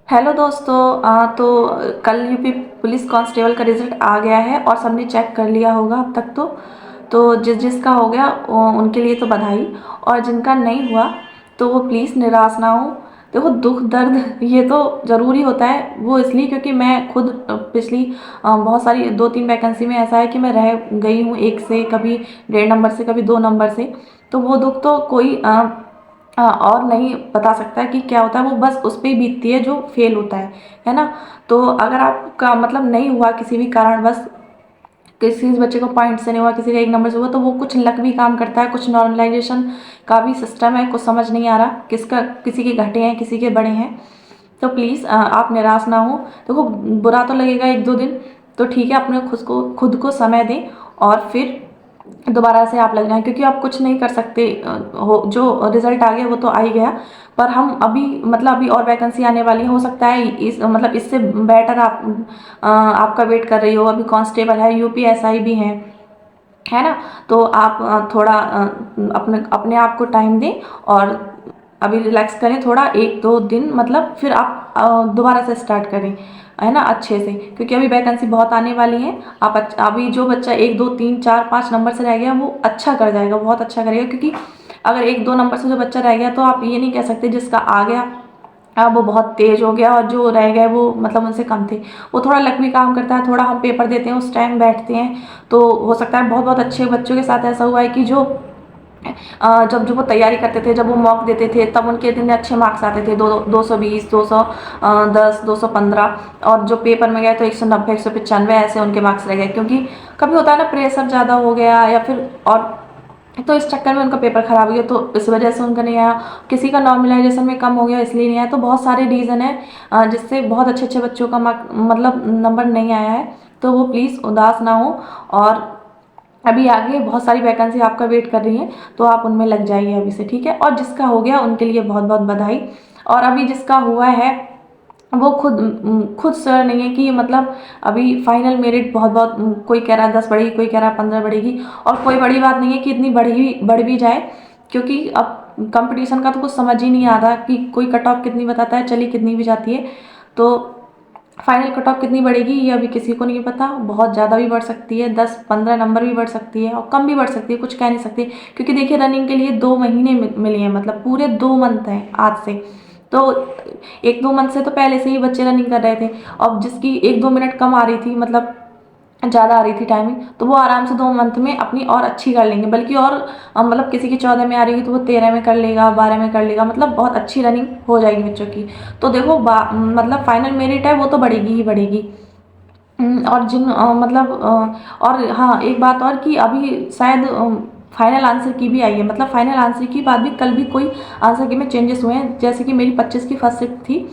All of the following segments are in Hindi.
हेलो दोस्तों। कल यूपी पुलिस कांस्टेबल का रिजल्ट आ गया है और सबने चेक कर लिया होगा अब तक तो जिस जिसका हो गया उनके लिए तो बधाई। और जिनका नहीं हुआ तो वो प्लीज़ निराश ना हो। देखो, दुख दर्द ये तो ज़रूरी होता है, वो इसलिए क्योंकि मैं खुद पिछली बहुत सारी 2-3 वैकेंसी में ऐसा है कि मैं रह गई हूँ, एक से कभी 1.5 नंबर से, कभी 2 नंबर से। तो वो दुख तो कोई और नहीं बता सकता कि क्या होता है, वो बस उस पे ही बीतती है जो फेल होता है ना। तो अगर आपका मतलब नहीं हुआ किसी भी कारण, बस किसी बच्चे को पॉइंट से नहीं हुआ, किसी का 1 नंबर से हुआ, तो वो कुछ लक भी काम करता है, कुछ नॉर्मलाइजेशन का भी सिस्टम है, कुछ समझ नहीं आ रहा किसका, किसी के घटे हैं किसी के बड़े हैं। तो प्लीज़ आप निराश ना हो। देखो, बुरा तो लगेगा 1-2 दिन, तो ठीक है, अपने खुद को समय दें और फिर दोबारा से आप लग जाएं, क्योंकि आप कुछ नहीं कर सकते। हो जो रिजल्ट आ गया वो तो आ ही गया, पर हम अभी मतलब अभी और वैकेंसी आने वाली है, हो सकता है इस मतलब इससे बेटर आपका वेट कर रही हो। अभी कांस्टेबल है, यूपीएसआई भी है ना। तो आप थोड़ा अपने अपने आप को टाइम दें और अभी रिलैक्स करें थोड़ा, 1-2 दिन, मतलब फिर आप दोबारा से स्टार्ट करें, है ना, अच्छे से, क्योंकि अभी वैकेंसी बहुत आने वाली है। आप अभी जो बच्चा 1, 2, 3, 4, 5 नंबर से रह गया वो अच्छा कर जाएगा, बहुत अच्छा करेगा, क्योंकि अगर 1-2 नंबर से जो बच्चा रह गया तो आप ये नहीं कह सकते जिसका आ गया अब वो बहुत तेज हो गया और जो रह गए वो मतलब उनसे कम थे। वो थोड़ा लक भी काम करता है, थोड़ा हम पेपर देते हैं उस टाइम बैठते हैं, तो हो सकता है बहुत बहुत अच्छे बच्चों के साथ ऐसा हुआ है कि जो जब वो तैयारी करते थे, जब वो मॉक देते थे, तब उनके इतने अच्छे मार्क्स आते थे, 220, 210, 215, और जो पेपर में गए तो 190, 195 ऐसे उनके मार्क्स रह गए, क्योंकि कभी होता है ना, प्रेशर ज़्यादा हो गया या फिर और, तो इस चक्कर में उनका पेपर खराब हो गया, तो इस वजह से उनका नहीं आया। किसी का नॉर्मलाइजेशन में कम हो गया इसलिए नहीं आया, तो बहुत सारे रीज़न है जिससे बहुत अच्छे अच्छे बच्चों का मतलब नंबर नहीं आया है। तो वो प्लीज़ उदास ना हो, और अभी आगे बहुत सारी वैकेंसी आपका वेट कर रही है, तो आप उनमें लग जाइए अभी से, ठीक है। और जिसका हो गया उनके लिए बहुत बहुत बधाई। और अभी जिसका हुआ है वो खुद श्योर नहीं है कि मतलब अभी फाइनल मेरिट बहुत बहुत, कोई कह रहा है 10 बढ़ेगी, कोई कह रहा है 15 बढ़ेगी, और कोई बड़ी बात नहीं है कि इतनी बढ़ भी जाए, क्योंकि अब कंपटीशन का तो कुछ समझ ही नहीं आता कि कोई कट ऑफ कितनी बताता है, चली कितनी भी जाती है। तो फाइनल कट ऑफ कितनी बढ़ेगी ये अभी किसी को नहीं पता, बहुत ज़्यादा भी बढ़ सकती है, 10-15 नंबर भी बढ़ सकती है और कम भी बढ़ सकती है, कुछ कह नहीं सकते, क्योंकि देखिए रनिंग के लिए 2 महीने मिले हैं, मतलब पूरे 2 मंथ हैं आज से। तो 1-2 मंथ से तो पहले से ही बच्चे रनिंग कर रहे थे। अब जिसकी 1-2 मिनट कम आ रही थी, मतलब ज़्यादा आ रही थी टाइमिंग, तो वो आराम से 2 मंथ में अपनी और अच्छी कर लेंगे, बल्कि और मतलब किसी की 14 में आ रही है तो वो 13 में कर लेगा, 12 में कर लेगा, मतलब बहुत अच्छी रनिंग हो जाएगी बच्चों की। तो देखो, मतलब फाइनल मेरिट है वो तो बढ़ेगी ही बढ़ेगी। और और हाँ, एक बात और कि अभी शायद फाइनल आंसर की भी आई है, मतलब फाइनल आंसर की बाद भी कल भी कोई आंसर की में चेंजेस हुए हैं, जैसे कि मेरी 25 की फर्स्ट शिफ्ट थी,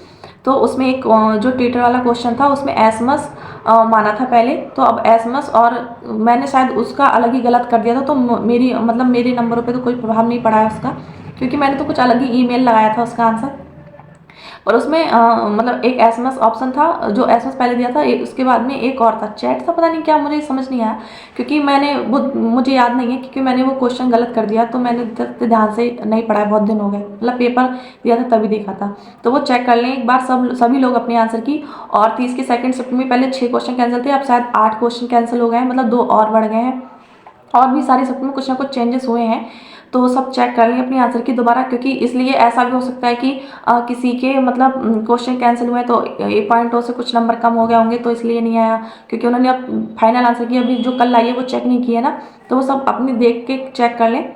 तो उसमें एक जो टीटर वाला क्वेश्चन था उसमें एसमस माना था पहले, तो अब एसमस, और मैंने शायद उसका अलग ही गलत कर दिया था, तो मेरी मतलब मेरे नंबरों पे तो कोई प्रभाव नहीं पड़ा है उसका, क्योंकि मैंने तो कुछ अलग ही ईमेल लगाया था उसका आंसर। और उसमें मतलब एक एसएमएस ऑप्शन था, जो एसएमएस पहले दिया था, एक उसके बाद में एक और था, चैट था, पता नहीं क्या, मुझे समझ नहीं आया, क्योंकि मैंने वो मुझे याद नहीं है, क्योंकि मैंने वो क्वेश्चन गलत कर दिया, तो मैंने ध्यान से नहीं पढ़ा है, बहुत दिन हो गए, मतलब पेपर दिया था तभी देखा था। तो वो चेक कर लें एक बार, सभी लोग अपने आंसर की। और 30 की सेकंड शिफ्ट में पहले 6 क्वेश्चन कैंसिल थे, अब शायद 8 क्वेश्चन कैंसिल हो गए हैं, मतलब 2 और बढ़ गए हैं, और भी सारी शिफ्ट में कुछ ना कुछ चेंजेस हुए हैं। तो सब चेक कर लें अपनी आंसर की दोबारा, क्योंकि इसलिए ऐसा भी हो सकता है कि किसी के मतलब क्वेश्चन कैंसिल हुए तो 1.2 से कुछ नंबर कम हो गए होंगे, तो इसलिए नहीं आया, क्योंकि उन्होंने अब फाइनल आंसर की अभी जो कल आई है वो चेक नहीं की है ना। तो वो सब अपने देख के चेक कर लें,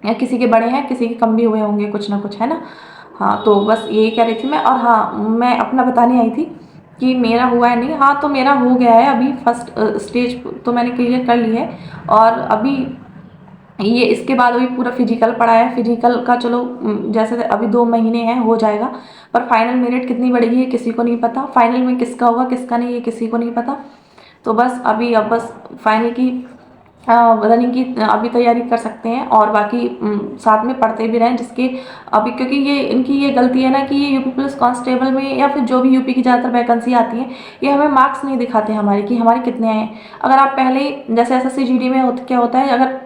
या किसी के बड़े हैं, किसी के कम भी हुए होंगे कुछ ना कुछ, है ना। हाँ, तो बस यही कह रही थी मैं। और हाँ, मैं अपना बताने आई थी कि मेरा हुआ है नहीं, हाँ, तो मेरा हो गया है अभी, फर्स्ट स्टेज तो मैंने क्लियर कर ली है। और अभी ये इसके बाद अभी पूरा फिजिकल पड़ा है, फिजिकल का चलो जैसे अभी 2 महीने हैं, हो जाएगा, पर फाइनल मेरिट कितनी बढ़ेगी ये किसी को नहीं पता, फाइनल में किसका होगा किसका नहीं ये किसी को नहीं पता। तो बस अभी अब बस फाइनल की रनिंग की अभी तैयारी कर सकते हैं, और बाकी साथ में पढ़ते भी रहें, जिसके अभी, क्योंकि ये इनकी ये गलती है ना कि ये यूपी पुलिस कांस्टेबल में या फिर जो भी यूपी की ज़्यादातर वैकेंसी आती है, ये हमें मार्क्स नहीं दिखाते हमारे कि हमारे कितने आए हैं। अगर आप पहले जैसे एसएससी जीडी में क्या होता है, अगर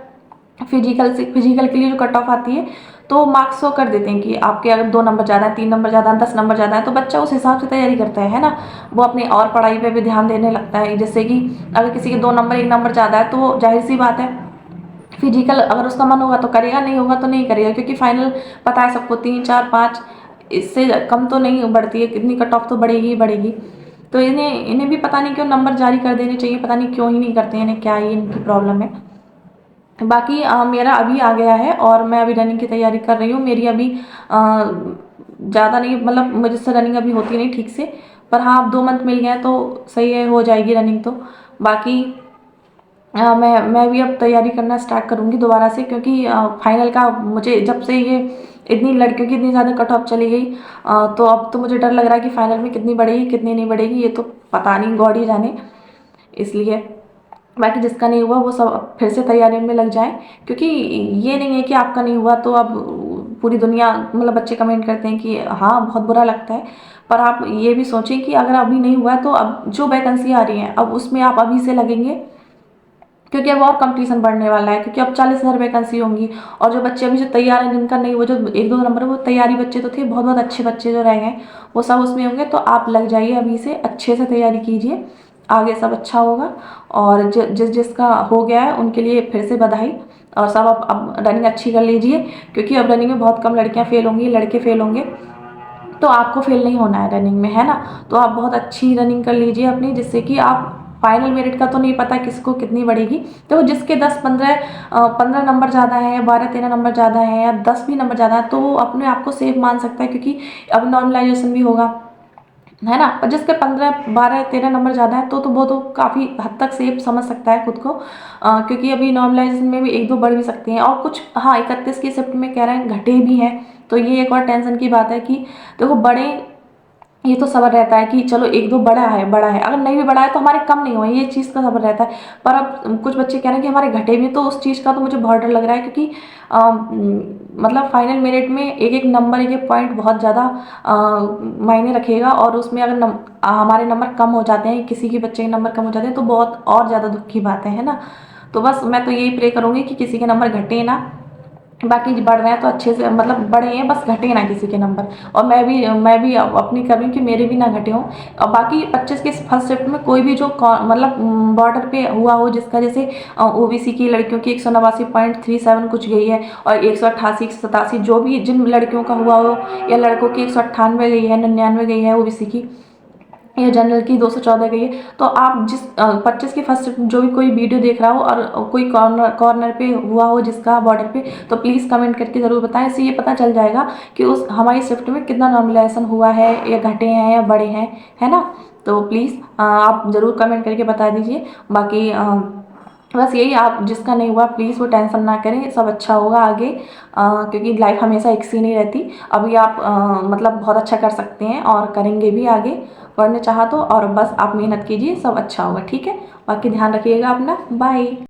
फिजिकल के लिए जो कट ऑफ आती है, तो मार्क्स शो कर देते हैं कि आपके अगर 2 नंबर ज़्यादा है, 3 नंबर ज़्यादा है, 10 नंबर ज़्यादा है, तो बच्चा उस हिसाब से तैयारी करता है ना। वो अपनी और पढ़ाई पे भी ध्यान देने लगता है। जैसे कि अगर किसी के 2 नंबर 1 नंबर ज़्यादा है तो जाहिर सी बात है फिजिकल अगर उसका मन होगा तो करेगा, नहीं होगा तो नहीं करेगा, क्योंकि फाइनल पता है सबको 3 4 5 इससे कम तो नहीं बढ़ती है, कितनी कट ऑफ तो बढ़ेगी ही बढ़ेगी। तो इन्हें इन्हें भी पता नहीं क्यों नंबर जारी कर देने चाहिए, पता नहीं क्यों ही नहीं करते हैं, इन्हें क्या ही इनकी प्रॉब्लम है। बाकी मेरा अभी आ गया है और मैं अभी रनिंग की तैयारी कर रही हूँ। मेरी अभी ज़्यादा नहीं, मतलब मुझसे रनिंग अभी होती नहीं ठीक से, पर हाँ अब 2 मंथ मिल गए हैं तो सही है, हो जाएगी रनिंग तो। बाकी मैं भी अब तैयारी करना स्टार्ट करूँगी दोबारा से, क्योंकि फाइनल का मुझे जब से ये इतनी लड़कियों की इतनी ज़्यादा कट ऑफ चली गई, तो अब तो मुझे डर लग रहा है कि फाइनल में कितनी बढ़ेगी कितनी नहीं बढ़ेगी, ये तो पता नहीं, गॉड ही जाने। इसलिए बाकी जिसका नहीं हुआ वो सब अब फिर से तैयारी में लग जाए, क्योंकि ये नहीं है कि आपका नहीं हुआ तो अब पूरी दुनिया, मतलब बच्चे कमेंट करते हैं कि हाँ बहुत बुरा लगता है, पर आप ये भी सोचें कि अगर अभी नहीं हुआ है तो अब जो वैकेंसी आ रही हैं अब उसमें आप अभी से लगेंगे, क्योंकि अब और कंपटीशन बढ़ने वाला है, क्योंकि अब 40,000 वैकेंसी होंगी। और जो बच्चे अभी जो तैयार हैं जिनका नहीं, वो जो 1 2 नंबर वो तैयारी बच्चे तो थे, बहुत बहुत अच्छे बच्चे जो रह गए वो सब उसमें होंगे। तो आप लग जाइए अभी से, अच्छे से तैयारी कीजिए, आगे सब अच्छा होगा। और जिसका हो गया है उनके लिए फिर से बधाई। और सब अब रनिंग अच्छी कर लीजिए, क्योंकि अब रनिंग में बहुत कम लड़कियाँ फेल होंगी, लड़के फेल होंगे, तो आपको फेल नहीं होना है रनिंग में, है ना। तो आप बहुत अच्छी रनिंग कर लीजिए अपनी, जिससे कि आप फाइनल मेरिट का तो नहीं पता किसको कितनी बढ़ेगी, तो जिसके 10 15 नंबर ज़्यादा है या 12 13 नंबर ज़्यादा है या 10 भी नंबर ज़्यादा है, तो वो अपने आप को सेफ मान सकता है, क्योंकि अब नॉर्मलाइजेशन भी होगा, है ना। पर जिसके 15 12 13 नंबर ज़्यादा है तो वो तो काफ़ी हद तक सेफ समझ सकता है खुद को, क्योंकि अभी नॉर्मलाइजेशन में भी 1 2 बढ़ भी सकती हैं और कुछ, हाँ 31 की शिफ्ट में कह रहे हैं घटे भी हैं। तो ये एक और टेंशन की बात है कि देखो बड़े, ये तो सबर रहता है कि चलो 1 2 बड़ा है बड़ा है, अगर नहीं भी बड़ा है तो हमारे कम नहीं हुए, ये चीज़ का सबर रहता है। पर अब कुछ बच्चे कह रहे हैं कि हमारे घटे भी, तो उस चीज़ का तो मुझे बहुत डर लग रहा है, क्योंकि मतलब फाइनल मेरिट में एक एक नंबर एक एक पॉइंट बहुत ज़्यादा मायने रखेगा, और उसमें अगर हमारे नंबर कम हो जाते हैं, किसी के बच्चे के नंबर कम हो जाते हैं तो बहुत और ज़्यादा दुख की बात है ना। तो बस मैं तो यही प्रे करूँगी कि किसी के नंबर घटे ना, बाकी बढ़ रहे हैं तो अच्छे से, मतलब बढ़े हैं, बस घटे ना किसी के नंबर। और मैं भी अपनी कर रही हूँ कि मेरे भी ना घटे हों। और बाकी 25 के फर्स्ट शिफ्ट में कोई भी जो मतलब बॉर्डर पे हुआ हो, जिसका जैसे ओबीसी की लड़कियों की 189.37 कुछ गई है, और 188 187 जो भी जिन लड़कियों का हुआ हो, या लड़कों की 198 गई है, 99 गई है ओबीसी की, या जनरल की 214 गई है, तो आप जिस 25 की फर्स्ट जो भी कोई वीडियो देख रहा हो और कोई कॉर्नर पे हुआ हो जिसका बॉर्डर पे, तो प्लीज़ कमेंट करके ज़रूर बताएं। इससे ये पता चल जाएगा कि उस हमारी शिफ्ट में कितना नॉर्मलाइजेशन हुआ है, या घटे हैं या बढ़े हैं, है ना। तो प्लीज़ आप ज़रूर कमेंट करके बता दीजिए। बाकी बस यही, आप जिसका नहीं हुआ प्लीज़ वो टेंशन ना करें, सब अच्छा होगा आगे, क्योंकि लाइफ हमेशा एक सी नहीं रहती। अभी आप मतलब बहुत अच्छा कर सकते हैं और करेंगे भी आगे, पढ़ने चाहा तो, और बस आप मेहनत कीजिए, सब अच्छा होगा, ठीक है। बाकी ध्यान रखिएगा अपना, बाय।